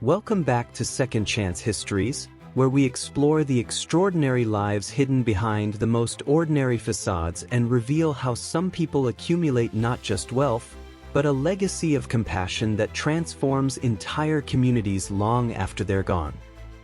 Welcome back to Second Chance Histories, where we explore the extraordinary lives hidden behind the most ordinary facades and reveal how some people accumulate not just wealth, but a legacy of compassion that transforms entire communities long after they're gone.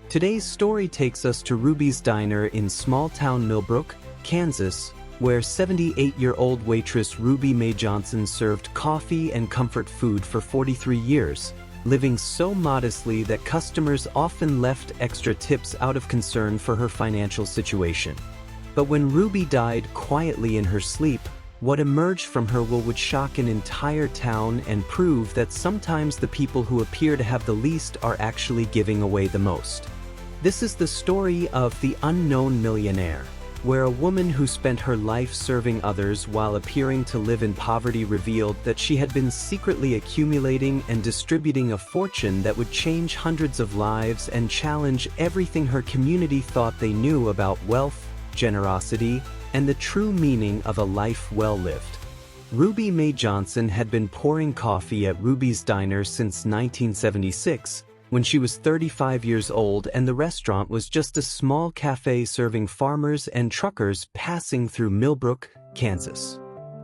Today's story takes us to Ruby's Diner in small-town Millbrook, Kansas, where 78-year-old waitress Ruby Mae Johnson served coffee and comfort food for 43 years, living so modestly that customers often left extra tips out of concern for her financial situation. But when Ruby died quietly in her sleep, what emerged from her will would shock an entire town and prove that sometimes the people who appear to have the least are actually giving away the most. This is the story of the unknown millionaire, where a woman who spent her life serving others while appearing to live in poverty revealed that she had been secretly accumulating and distributing a fortune that would change hundreds of lives and challenge everything her community thought they knew about wealth, generosity, and the true meaning of a life well lived. Ruby Mae Johnson had been pouring coffee at Ruby's Diner since 1976, when she was 35 years old and the restaurant was just a small cafe serving farmers and truckers passing through Millbrook, Kansas.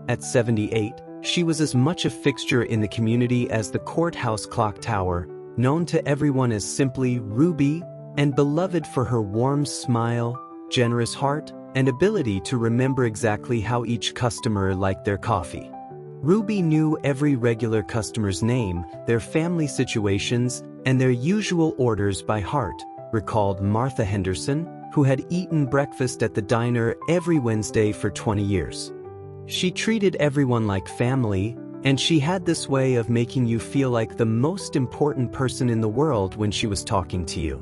At 78, she was as much a fixture in the community as the courthouse clock tower, known to everyone as simply Ruby, and beloved for her warm smile, generous heart, and ability to remember exactly how each customer liked their coffee. Ruby knew every regular customer's name, their family situations, and their usual orders by heart, recalled Martha Henderson, who had eaten breakfast at the diner every Wednesday for 20 years. She treated everyone like family, and she had this way of making you feel like the most important person in the world when she was talking to you.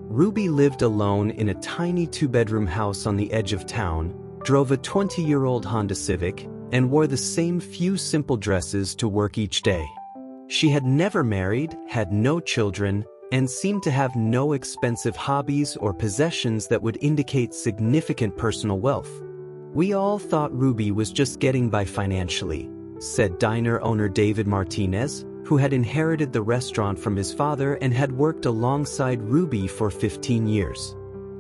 Ruby lived alone in a tiny two-bedroom house on the edge of town, drove a 20-year-old Honda Civic, and wore the same few simple dresses to work each day. She had never married, had no children, and seemed to have no expensive hobbies or possessions that would indicate significant personal wealth. "We all thought Ruby was just getting by financially," said diner owner David Martinez, who had inherited the restaurant from his father and had worked alongside Ruby for 15 years.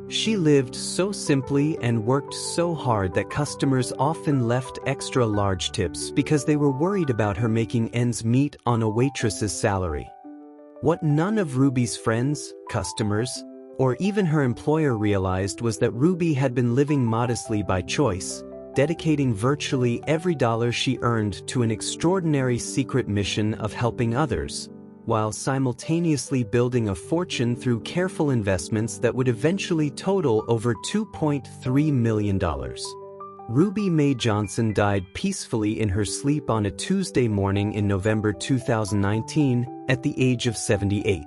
"She lived so simply and worked so hard that customers often left extra large tips because they were worried about her making ends meet on a waitress's salary." What none of Ruby's friends, customers, or even her employer realized was that Ruby had been living modestly by choice, dedicating virtually every dollar she earned to an extraordinary secret mission of helping others, while simultaneously building a fortune through careful investments that would eventually total over $2.3 million. Ruby Mae Johnson died peacefully in her sleep on a Tuesday morning in November 2019 at the age of 78.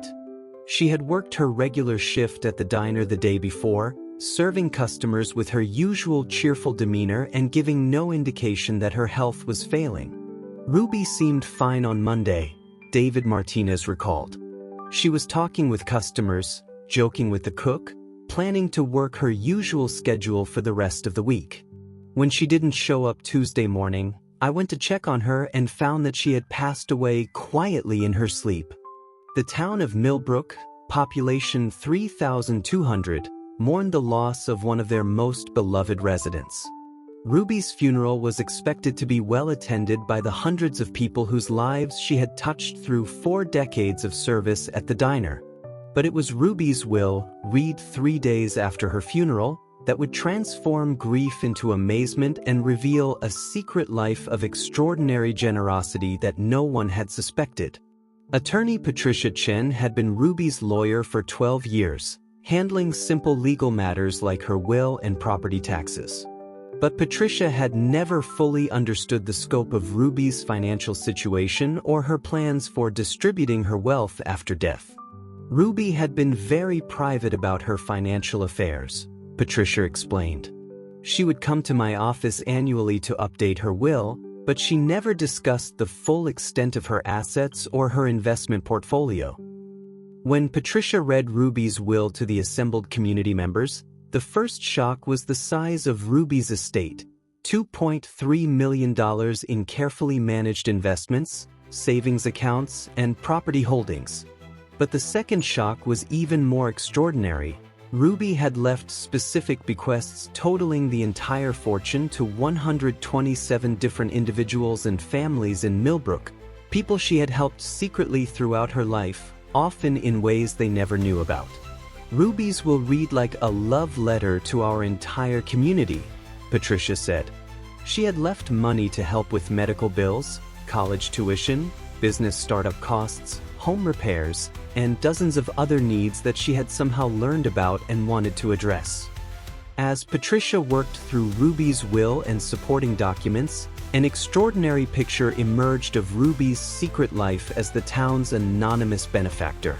She had worked her regular shift at the diner the day before, serving customers with her usual cheerful demeanor and giving no indication that her health was failing. "Ruby seemed fine on Monday," David Martinez recalled. "She was talking with customers, joking with the cook, planning to work her usual schedule for the rest of the week. When she didn't show up Tuesday morning, I went to check on her and found that she had passed away quietly in her sleep." The town of Millbrook, population 3,200, mourned the loss of one of their most beloved residents. Ruby's funeral was expected to be well attended by the hundreds of people whose lives she had touched through 4 decades of service at the diner. But it was Ruby's will, read 3 days after her funeral, that would transform grief into amazement and reveal a secret life of extraordinary generosity that no one had suspected. Attorney Patricia Chen had been Ruby's lawyer for 12 years, handling simple legal matters like her will and property taxes. But Patricia had never fully understood the scope of Ruby's financial situation or her plans for distributing her wealth after death. "Ruby had been very private about her financial affairs," Patricia explained. "She would come to my office annually to update her will, but she never discussed the full extent of her assets or her investment portfolio." When Patricia read Ruby's will to the assembled community members, the first shock was the size of Ruby's estate: $2.3 million in carefully managed investments, savings accounts, and property holdings. But the second shock was even more extraordinary. Ruby had left specific bequests totaling the entire fortune to 127 different individuals and families in Millbrook, people she had helped secretly throughout her life, often in ways they never knew about. Ruby's will read like a love letter to our entire community, Patricia said. She had left money to help with medical bills, college tuition, business startup costs, home repairs, and dozens of other needs that she had somehow learned about and wanted to address. As Patricia worked through Ruby's will and supporting documents, an extraordinary picture emerged of Ruby's secret life as the town's anonymous benefactor.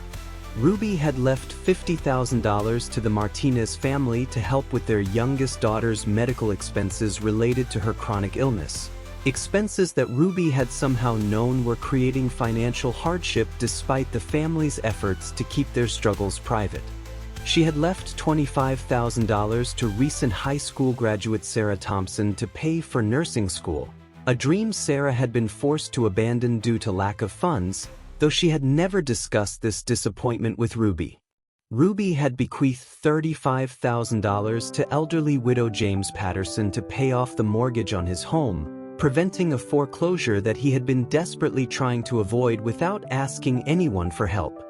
Ruby had left $50,000 to the Martinez family to help with their youngest daughter's medical expenses related to her chronic illness. Expenses that Ruby had somehow known were creating financial hardship despite the family's efforts to keep their struggles private. She had left $25,000 to recent high school graduate Sarah Thompson to pay for nursing school, a dream Sarah had been forced to abandon due to lack of funds, though she had never discussed this disappointment with Ruby. Ruby had bequeathed $35,000 to elderly widow James Patterson to pay off the mortgage on his home, preventing a foreclosure that he had been desperately trying to avoid without asking anyone for help.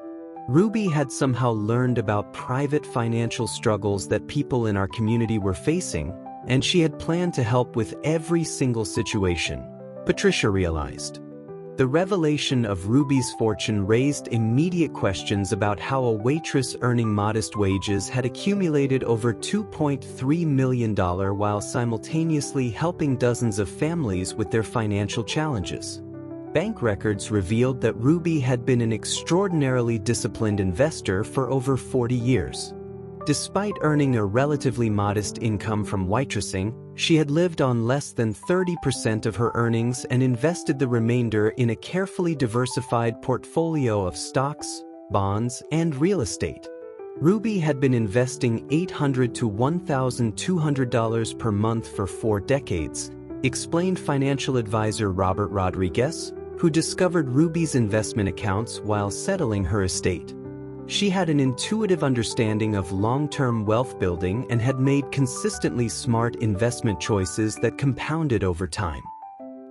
Ruby had somehow learned about private financial struggles that people in our community were facing, and she had planned to help with every single situation, Patricia realized. The revelation of Ruby's fortune raised immediate questions about how a waitress earning modest wages had accumulated over $2.3 million while simultaneously helping dozens of families with their financial challenges. Bank records revealed that Ruby had been an extraordinarily disciplined investor for over 40 years. Despite earning a relatively modest income from waitressing, she had lived on less than 30% of her earnings and invested the remainder in a carefully diversified portfolio of stocks, bonds, and real estate. Ruby had been investing $800 to $1,200 per month for 4 decades, explained financial advisor Robert Rodriguez, who discovered Ruby's investment accounts while settling her estate. She had an intuitive understanding of long-term wealth building and had made consistently smart investment choices that compounded over time.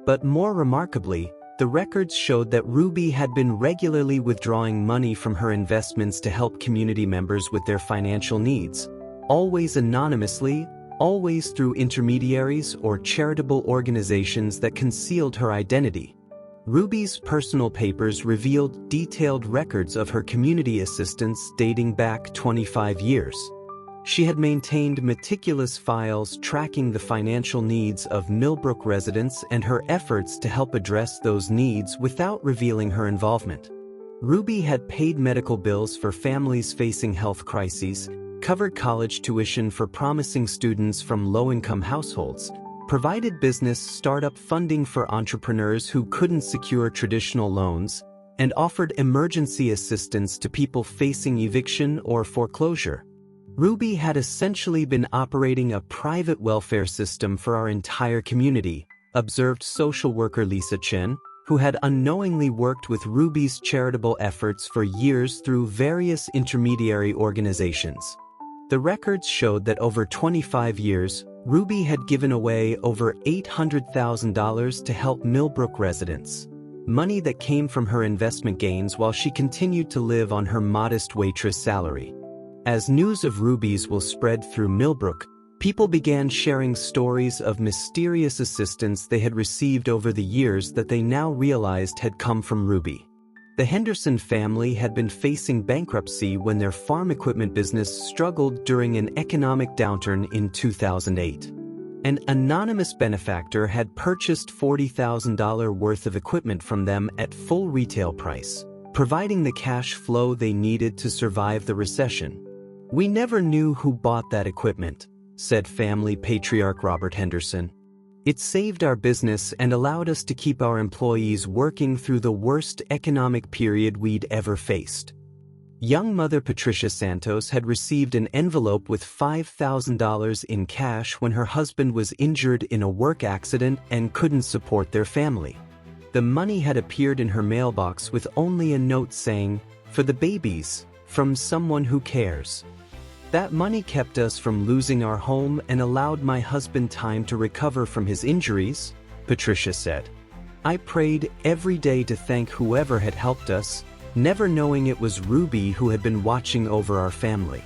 But more remarkably, the records showed that Ruby had been regularly withdrawing money from her investments to help community members with their financial needs, always anonymously, always through intermediaries or charitable organizations that concealed her identity. Ruby's personal papers revealed detailed records of her community assistance dating back 25 years. She had maintained meticulous files tracking the financial needs of Millbrook residents and her efforts to help address those needs without revealing her involvement. Ruby had paid medical bills for families facing health crises, covered college tuition for promising students from low-income households, provided business startup funding for entrepreneurs who couldn't secure traditional loans, and offered emergency assistance to people facing eviction or foreclosure. Ruby had essentially been operating a private welfare system for our entire community, observed social worker Lisa Chen, who had unknowingly worked with Ruby's charitable efforts for years through various intermediary organizations. The records showed that over 25 years, Ruby had given away over $800,000 to help Millbrook residents, money that came from her investment gains while she continued to live on her modest waitress salary. As news of Ruby's will spread through Millbrook, people began sharing stories of mysterious assistance they had received over the years that they now realized had come from Ruby. The Henderson family had been facing bankruptcy when their farm equipment business struggled during an economic downturn in 2008. An anonymous benefactor had purchased $40,000 worth of equipment from them at full retail price, providing the cash flow they needed to survive the recession. "We never knew who bought that equipment," said family patriarch Robert Henderson. "It saved our business and allowed us to keep our employees working through the worst economic period we'd ever faced." Young mother Patricia Santos had received an envelope with $5,000 in cash when her husband was injured in a work accident and couldn't support their family. The money had appeared in her mailbox with only a note saying, for the babies, from someone who cares. That money kept us from losing our home and allowed my husband time to recover from his injuries, Patricia said. I prayed every day to thank whoever had helped us, never knowing it was Ruby who had been watching over our family.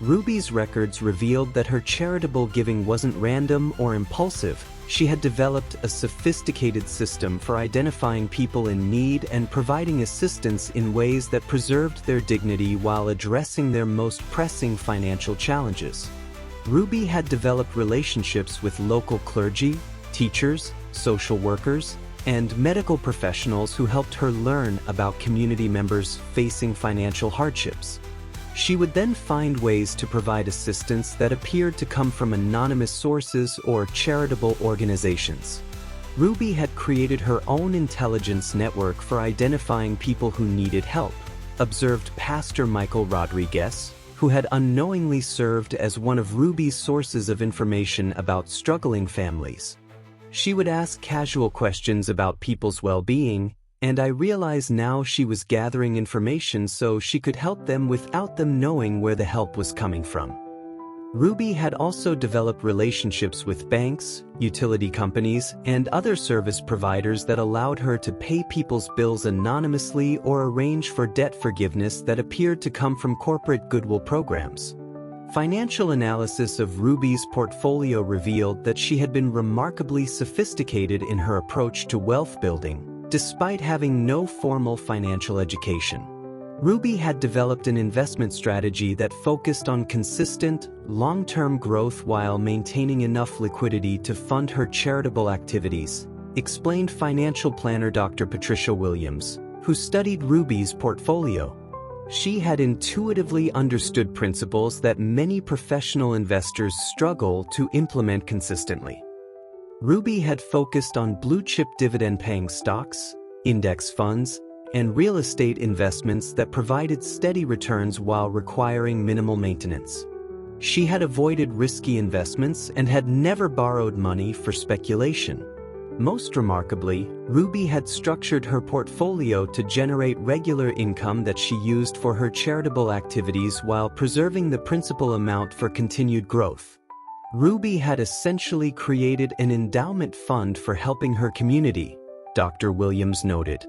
Ruby's records revealed that her charitable giving wasn't random or impulsive. She had developed a sophisticated system for identifying people in need and providing assistance in ways that preserved their dignity while addressing their most pressing financial challenges. Ruby had developed relationships with local clergy, teachers, social workers, and medical professionals who helped her learn about community members facing financial hardships. She would then find ways to provide assistance that appeared to come from anonymous sources or charitable organizations. Ruby had created her own intelligence network for identifying people who needed help, observed Pastor Michael Rodriguez, who had unknowingly served as one of Ruby's sources of information about struggling families. She would ask casual questions about people's well-being, and I realized now she was gathering information so she could help them without them knowing where the help was coming from. Ruby had also developed relationships with banks, utility companies, and other service providers that allowed her to pay people's bills anonymously or arrange for debt forgiveness that appeared to come from corporate goodwill programs. Financial analysis of Ruby's portfolio revealed that she had been remarkably sophisticated in her approach to wealth building, despite having no formal financial education. Ruby had developed an investment strategy that focused on consistent, long-term growth while maintaining enough liquidity to fund her charitable activities, explained financial planner Dr. Patricia Williams, who studied Ruby's portfolio. She had intuitively understood principles that many professional investors struggle to implement consistently. Ruby had focused on blue-chip dividend-paying stocks, index funds, and real estate investments that provided steady returns while requiring minimal maintenance. She had avoided risky investments and had never borrowed money for speculation. Most remarkably, Ruby had structured her portfolio to generate regular income that she used for her charitable activities while preserving the principal amount for continued growth. Ruby had essentially created an endowment fund for helping her community, Dr. Williams noted.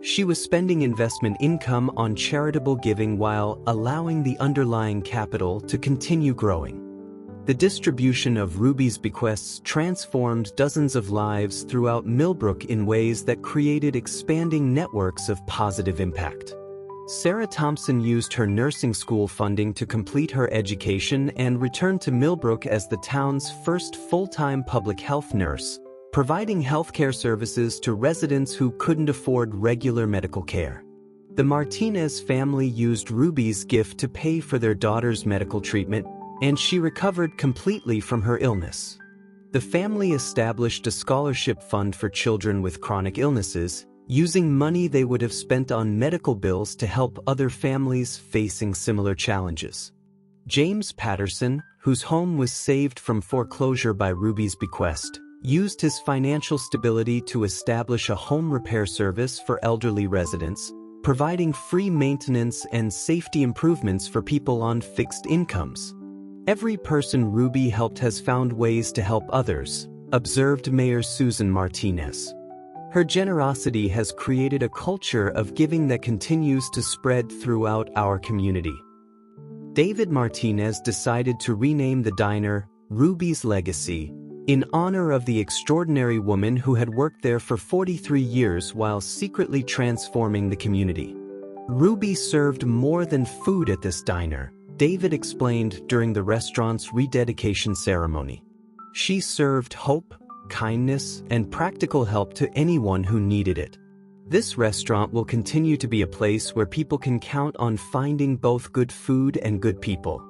She was spending investment income on charitable giving while allowing the underlying capital to continue growing. The distribution of Ruby's bequests transformed dozens of lives throughout Millbrook in ways that created expanding networks of positive impact. Sarah Thompson used her nursing school funding to complete her education and returned to Millbrook as the town's first full-time public health nurse, providing healthcare services to residents who couldn't afford regular medical care. The Martinez family used Ruby's gift to pay for their daughter's medical treatment, and she recovered completely from her illness. The family established a scholarship fund for children with chronic illnesses, using money they would have spent on medical bills to help other families facing similar challenges. James Patterson, whose home was saved from foreclosure by Ruby's bequest, used his financial stability to establish a home repair service for elderly residents, providing free maintenance and safety improvements for people on fixed incomes. Every person Ruby helped has found ways to help others, observed Mayor Susan Martinez. Her generosity has created a culture of giving that continues to spread throughout our community. David Martinez decided to rename the diner Ruby's Legacy, in honor of the extraordinary woman who had worked there for 43 years while secretly transforming the community. Ruby served more than food at this diner, David explained during the restaurant's rededication ceremony. She served hope, kindness, and practical help to anyone who needed it. This restaurant will continue to be a place where people can count on finding both good food and good people.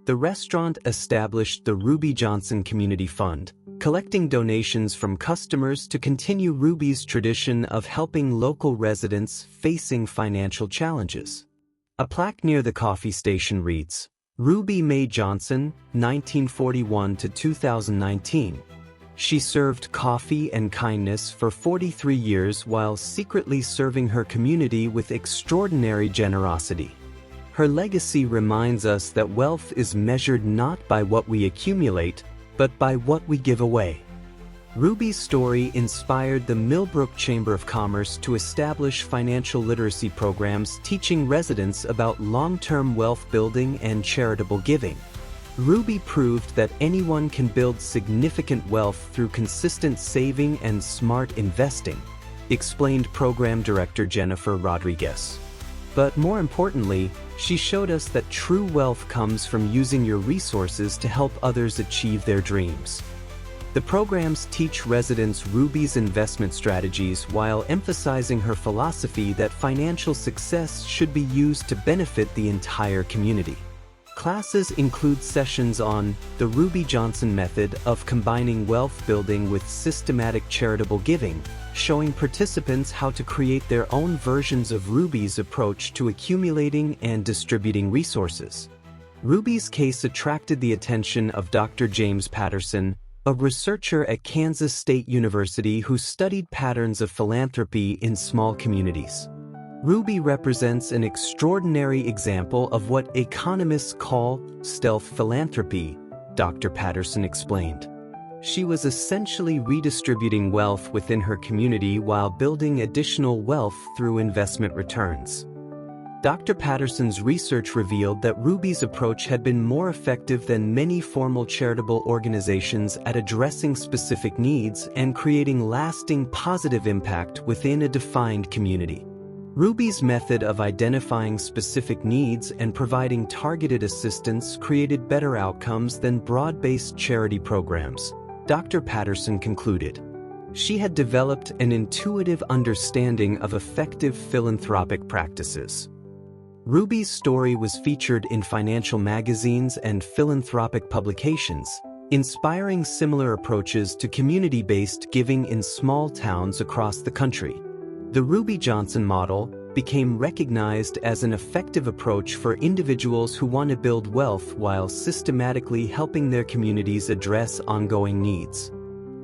The restaurant established the Ruby Johnson Community Fund, collecting donations from customers to continue Ruby's tradition of helping local residents facing financial challenges. A plaque near the coffee station reads, Ruby Mae Johnson, 1941 to 2019. She served coffee and kindness for 43 years while secretly serving her community with extraordinary generosity. Her legacy reminds us that wealth is measured not by what we accumulate, but by what we give away. Ruby's story inspired the Millbrook Chamber of Commerce to establish financial literacy programs teaching residents about long-term wealth building and charitable giving. Ruby proved that anyone can build significant wealth through consistent saving and smart investing, explained Program Director Jennifer Rodriguez. But more importantly, she showed us that true wealth comes from using your resources to help others achieve their dreams. The programs teach residents Ruby's investment strategies while emphasizing her philosophy that financial success should be used to benefit the entire community. Classes include sessions on the Ruby Johnson method of combining wealth building with systematic charitable giving, showing participants how to create their own versions of Ruby's approach to accumulating and distributing resources. Ruby's case attracted the attention of Dr. James Patterson, a researcher at Kansas State University who studied patterns of philanthropy in small communities. Ruby represents an extraordinary example of what economists call stealth philanthropy, Dr. Patterson explained. She was essentially redistributing wealth within her community while building additional wealth through investment returns. Dr. Patterson's research revealed that Ruby's approach had been more effective than many formal charitable organizations at addressing specific needs and creating lasting positive impact within a defined community. Ruby's method of identifying specific needs and providing targeted assistance created better outcomes than broad-based charity programs, Dr. Patterson concluded. She had developed an intuitive understanding of effective philanthropic practices. Ruby's story was featured in financial magazines and philanthropic publications, inspiring similar approaches to community-based giving in small towns across the country. The Ruby Johnson model became recognized as an effective approach for individuals who want to build wealth while systematically helping their communities address ongoing needs.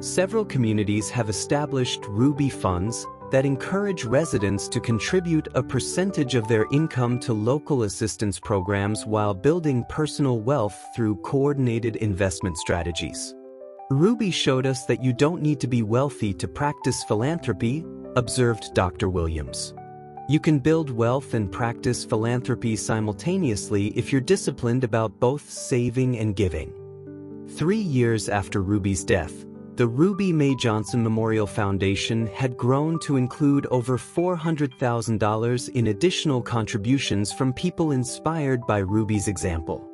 Several communities have established Ruby funds that encourage residents to contribute a percentage of their income to local assistance programs while building personal wealth through coordinated investment strategies. Ruby showed us that you don't need to be wealthy to practice philanthropy, observed Dr. Williams. You can build wealth and practice philanthropy simultaneously if you're disciplined about both saving and giving. 3 years after Ruby's death, the Ruby Mae Johnson Memorial Foundation had grown to include over $400,000 in additional contributions from people inspired by Ruby's example.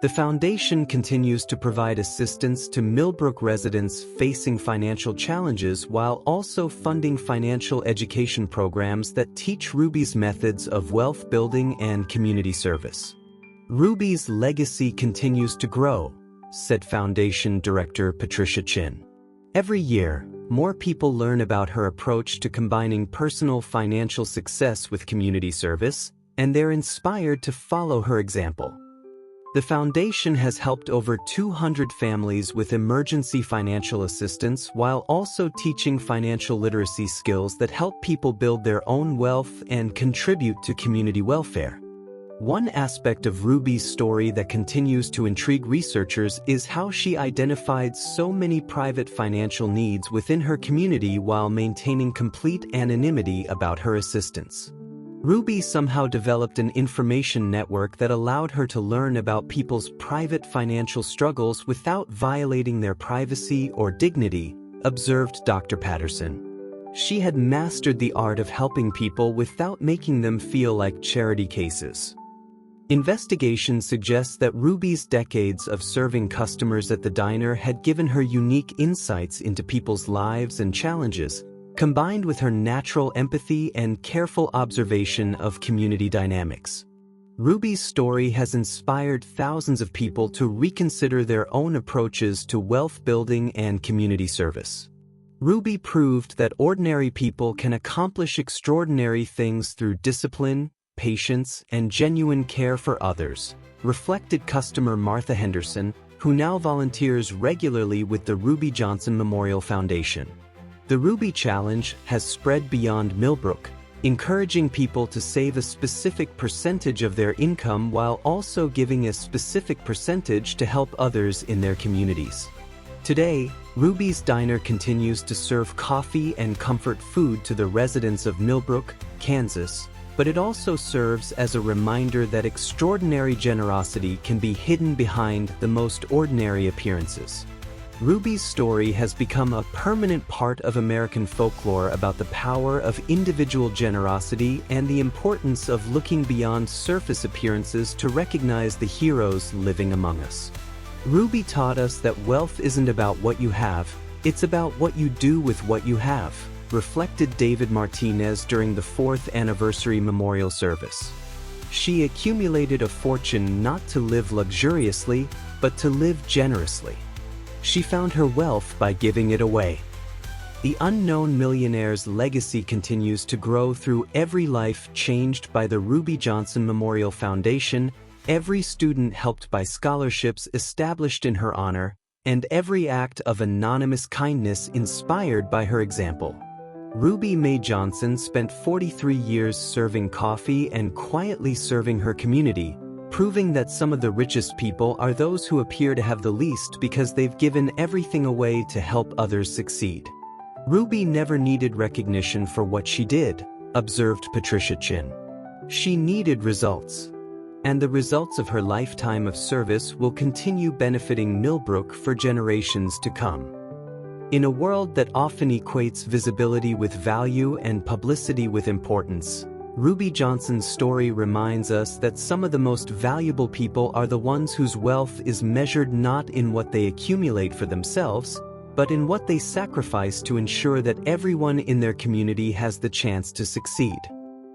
The foundation continues to provide assistance to Millbrook residents facing financial challenges while also funding financial education programs that teach Ruby's methods of wealth building and community service. Ruby's legacy continues to grow, said Foundation Director Patricia Chin. Every year, more people learn about her approach to combining personal financial success with community service, and they're inspired to follow her example. The foundation has helped over 200 families with emergency financial assistance while also teaching financial literacy skills that help people build their own wealth and contribute to community welfare. One aspect of Ruby's story that continues to intrigue researchers is how she identified so many private financial needs within her community while maintaining complete anonymity about her assistance. Ruby somehow developed an information network that allowed her to learn about people's private financial struggles without violating their privacy or dignity, observed Dr. Patterson. She had mastered the art of helping people without making them feel like charity cases. Investigation suggests that Ruby's decades of serving customers at the diner had given her unique insights into people's lives and challenges, combined with her natural empathy and careful observation of community dynamics. Ruby's story has inspired thousands of people to reconsider their own approaches to wealth building and community service. Ruby proved that ordinary people can accomplish extraordinary things through discipline, patience, and genuine care for others, reflected customer Martha Henderson, who now volunteers regularly with the Ruby Johnson Memorial Foundation. The Ruby Challenge has spread beyond Millbrook, encouraging people to save a specific percentage of their income while also giving a specific percentage to help others in their communities. Today, Ruby's Diner continues to serve coffee and comfort food to the residents of Millbrook, Kansas, but it also serves as a reminder that extraordinary generosity can be hidden behind the most ordinary appearances. Ruby's story has become a permanent part of American folklore about the power of individual generosity and the importance of looking beyond surface appearances to recognize the heroes living among us. Ruby taught us that wealth isn't about what you have, it's about what you do with what you have, reflected David Martinez during the 4th anniversary memorial service. She accumulated a fortune not to live luxuriously, but to live generously. She found her wealth by giving it away. The unknown millionaire's legacy continues to grow through every life changed by the Ruby Johnson Memorial Foundation, every student helped by scholarships established in her honor, and every act of anonymous kindness inspired by her example. Ruby Mae Johnson spent 43 years serving coffee and quietly serving her community, proving that some of the richest people are those who appear to have the least because they've given everything away to help others succeed. Ruby never needed recognition for what she did, observed Patricia Chin. She needed results. And the results of her lifetime of service will continue benefiting Millbrook for generations to come. In a world that often equates visibility with value and publicity with importance, Ruby Johnson's story reminds us that some of the most valuable people are the ones whose wealth is measured not in what they accumulate for themselves, but in what they sacrifice to ensure that everyone in their community has the chance to succeed.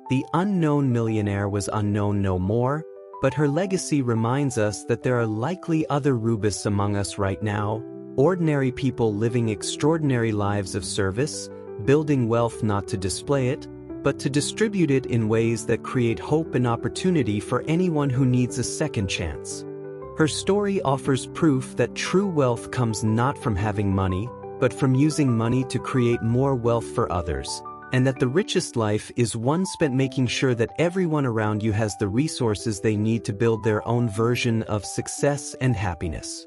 The unknown millionaire was unknown no more, but her legacy reminds us that there are likely other Rubys among us right now, ordinary people living extraordinary lives of service, building wealth not to display it, but to distribute it in ways that create hope and opportunity for anyone who needs a second chance. Her story offers proof that true wealth comes not from having money, but from using money to create more wealth for others, and that the richest life is one spent making sure that everyone around you has the resources they need to build their own version of success and happiness.